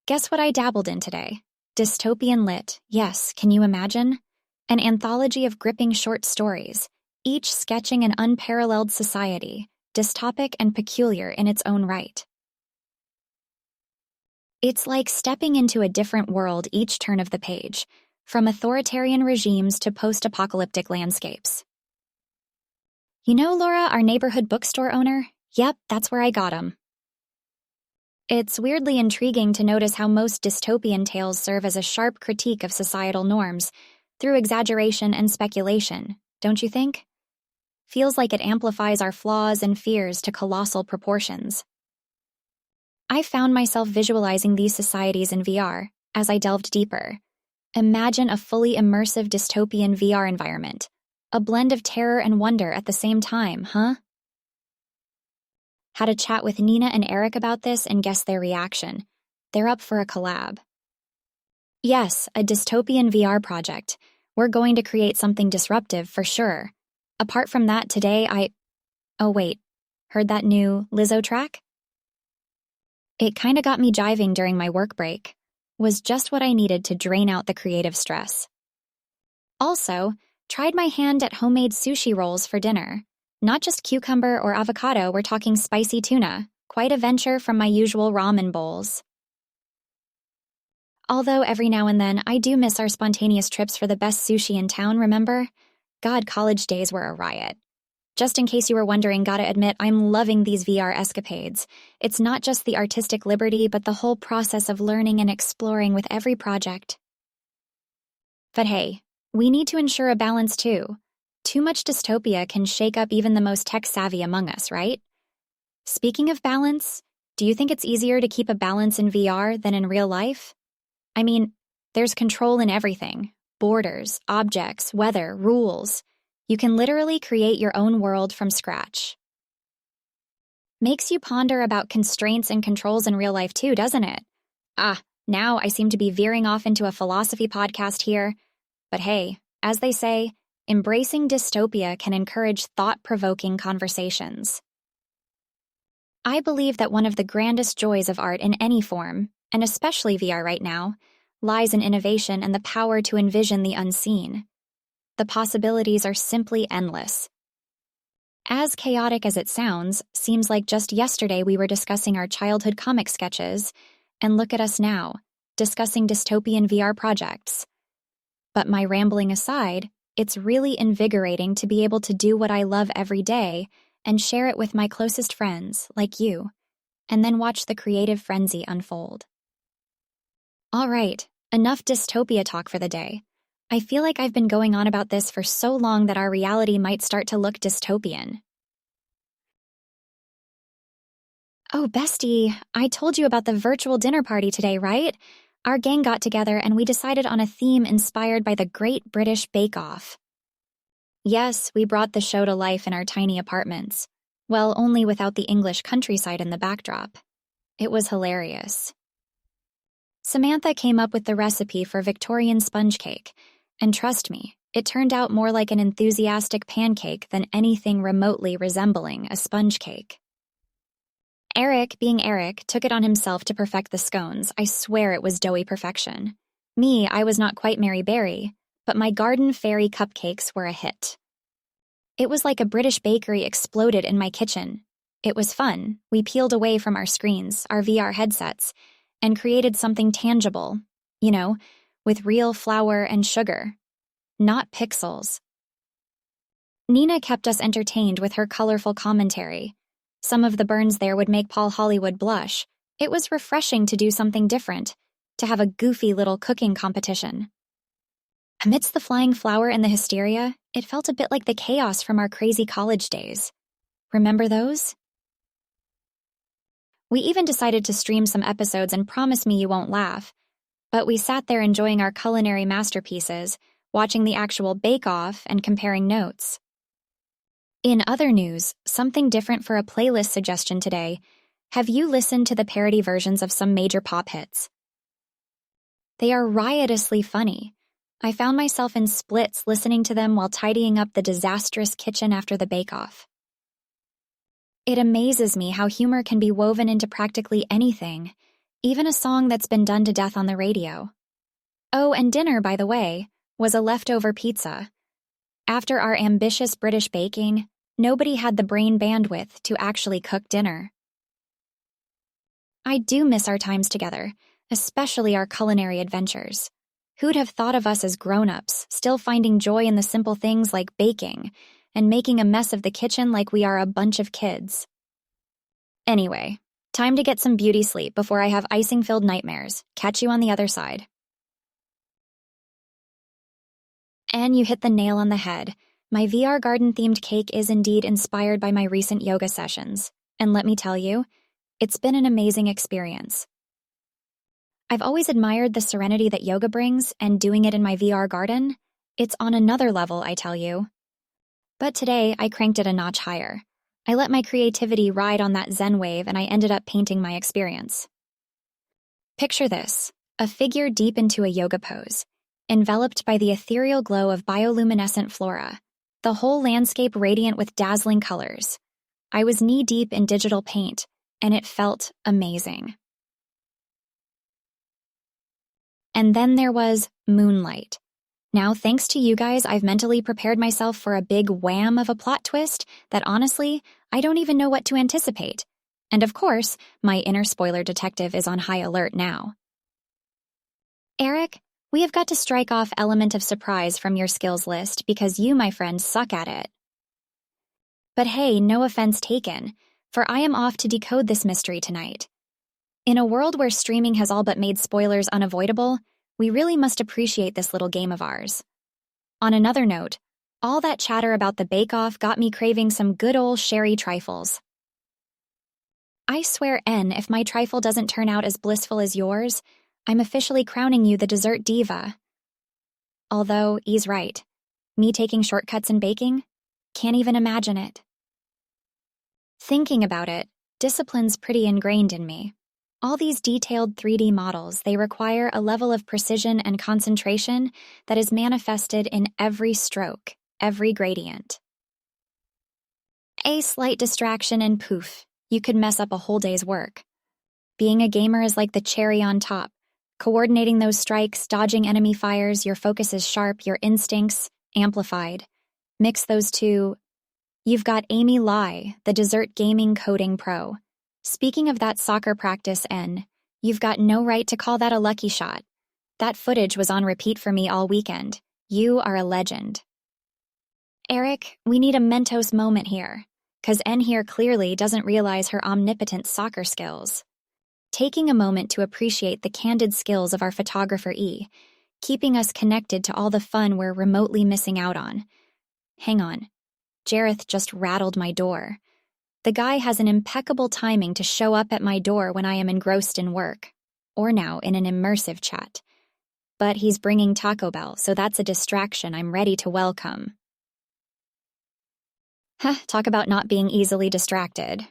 Guess what I dabbled in today? Dystopian lit, yes, can you imagine? An anthology of gripping short stories, each sketching an unparalleled society, dystopic and peculiar in its own right. It's like stepping into a different world each turn of the page, from authoritarian regimes to post-apocalyptic landscapes. You know Laura, our neighborhood bookstore owner? Yep, that's where I got him. It's weirdly intriguing to notice how most dystopian tales serve as a sharp critique of societal norms, through exaggeration and speculation, don't you think? Feels like it amplifies our flaws and fears to colossal proportions. I found myself visualizing these societies in VR as I delved deeper. Imagine a fully immersive dystopian VR environment, a blend of terror and wonder at the same time, huh? Had a chat with Nina and Eric about this and guessed their reaction. They're up for a collab. Yes, a dystopian VR project. We're going to create something disruptive for sure. Apart from that, today Oh wait, heard that new Lizzo track? It kinda got me jiving during my work break. Was just what I needed to drain out the creative stress. Also, tried my hand at homemade sushi rolls for dinner. Not just cucumber or avocado, we're talking spicy tuna. Quite a venture from my usual ramen bowls. Although every now and then, I do miss our spontaneous trips for the best sushi in town, remember? God, college days were a riot. Just in case you were wondering, gotta admit, I'm loving these VR escapades. It's not just the artistic liberty, but the whole process of learning and exploring with every project. But hey, we need to ensure a balance too. Too much dystopia can shake up even the most tech-savvy among us, right? Speaking of balance, do you think it's easier to keep a balance in VR than in real life? I mean, there's control in everything. Borders, objects, weather, rules. You can literally create your own world from scratch. Makes you ponder about constraints and controls in real life too, doesn't it? Now I seem to be veering off into a philosophy podcast here. But hey, as they say, embracing dystopia can encourage thought-provoking conversations. I believe that one of the grandest joys of art in any form, and especially VR right now, lies in innovation and the power to envision the unseen. The possibilities are simply endless. As chaotic as it sounds, seems like just yesterday we were discussing our childhood comic sketches, and look at us now, discussing dystopian VR projects. But my rambling aside, it's really invigorating to be able to do what I love every day and share it with my closest friends, like you, and then watch the creative frenzy unfold. All right, enough dystopia talk for the day. I feel like I've been going on about this for so long that our reality might start to look dystopian. Oh, bestie, I told you about the virtual dinner party today, right? Our gang got together and we decided on a theme inspired by the Great British Bake Off. Yes, we brought the show to life in our tiny apartments. Well, only without the English countryside in the backdrop. It was hilarious. Samantha came up with the recipe for Victorian sponge cake, and trust me, it turned out more like an enthusiastic pancake than anything remotely resembling a sponge cake. Eric, being Eric, took it on himself to perfect the scones. I swear it was doughy perfection. Me, I was not quite Mary Berry, but my garden fairy cupcakes were a hit. It was like a British bakery exploded in my kitchen. It was fun. We peeled away from our screens, our VR headsets, and created something tangible, with real flour and sugar. Not pixels. Nina kept us entertained with her colorful commentary. Some of the burns there would make Paul Hollywood blush. It was refreshing to do something different, to have a goofy little cooking competition. Amidst the flying flour and the hysteria, it felt a bit like the chaos from our crazy college days. Remember those? We even decided to stream some episodes and promise me you won't laugh. But we sat there enjoying our culinary masterpieces, watching the actual bake-off and comparing notes. In other news, something different for a playlist suggestion today. Have you listened to the parody versions of some major pop hits? They are riotously funny. I found myself in splits listening to them while tidying up the disastrous kitchen after the bake-off. It amazes me how humor can be woven into practically anything, even a song that's been done to death on the radio. Oh, and dinner, by the way, was a leftover pizza. After our ambitious British baking, nobody had the brain bandwidth to actually cook dinner. I do miss our times together, especially our culinary adventures. Who'd have thought of us as grown-ups, still finding joy in the simple things like baking, and making a mess of the kitchen like we are a bunch of kids? Anyway, time to get some beauty sleep before I have icing-filled nightmares. Catch you on the other side. And you hit the nail on the head. My VR garden-themed cake is indeed inspired by my recent yoga sessions. And let me tell you, it's been an amazing experience. I've always admired the serenity that yoga brings, and doing it in my VR garden, it's on another level, I tell you. But today, I cranked it a notch higher. I let my creativity ride on that Zen wave, and I ended up painting my experience. Picture this, a figure deep into a yoga pose, enveloped by the ethereal glow of bioluminescent flora, the whole landscape radiant with dazzling colors. I was knee-deep in digital paint, and it felt amazing. And then there was Moonlight. Now, thanks to you guys, I've mentally prepared myself for a big wham of a plot twist that honestly, I don't even know what to anticipate. And of course, my inner spoiler detective is on high alert now. Eric, we have got to strike off element of surprise from your skills list because you, my friend, suck at it. But hey, no offense taken, for I am off to decode this mystery tonight. In a world where streaming has all but made spoilers unavoidable, we really must appreciate this little game of ours. On another note, all that chatter about the bake-off got me craving some good old sherry trifles. I swear, N, if my trifle doesn't turn out as blissful as yours, I'm officially crowning you the dessert diva. Although, he's right. Me taking shortcuts in baking? Can't even imagine it. Thinking about it, discipline's pretty ingrained in me. All these detailed 3D models, they require a level of precision and concentration that is manifested in every stroke, every gradient. A slight distraction and poof, you could mess up a whole day's work. Being a gamer is like the cherry on top. Coordinating those strikes, dodging enemy fires, your focus is sharp, your instincts amplified. Mix those two. You've got Amy Lai, the dessert gaming coding pro. Speaking of that soccer practice, N, you've got no right to call that a lucky shot. That footage was on repeat for me all weekend. You are a legend. Eric, we need a Mentos moment here, 'cause N here clearly doesn't realize her omnipotent soccer skills. Taking a moment to appreciate the candid skills of our photographer E, keeping us connected to all the fun we're remotely missing out on. Hang on. Jareth just rattled my door. The guy has an impeccable timing to show up at my door when I am engrossed in work, or now in an immersive chat. But he's bringing Taco Bell, so that's a distraction I'm ready to welcome. Talk about not being easily distracted.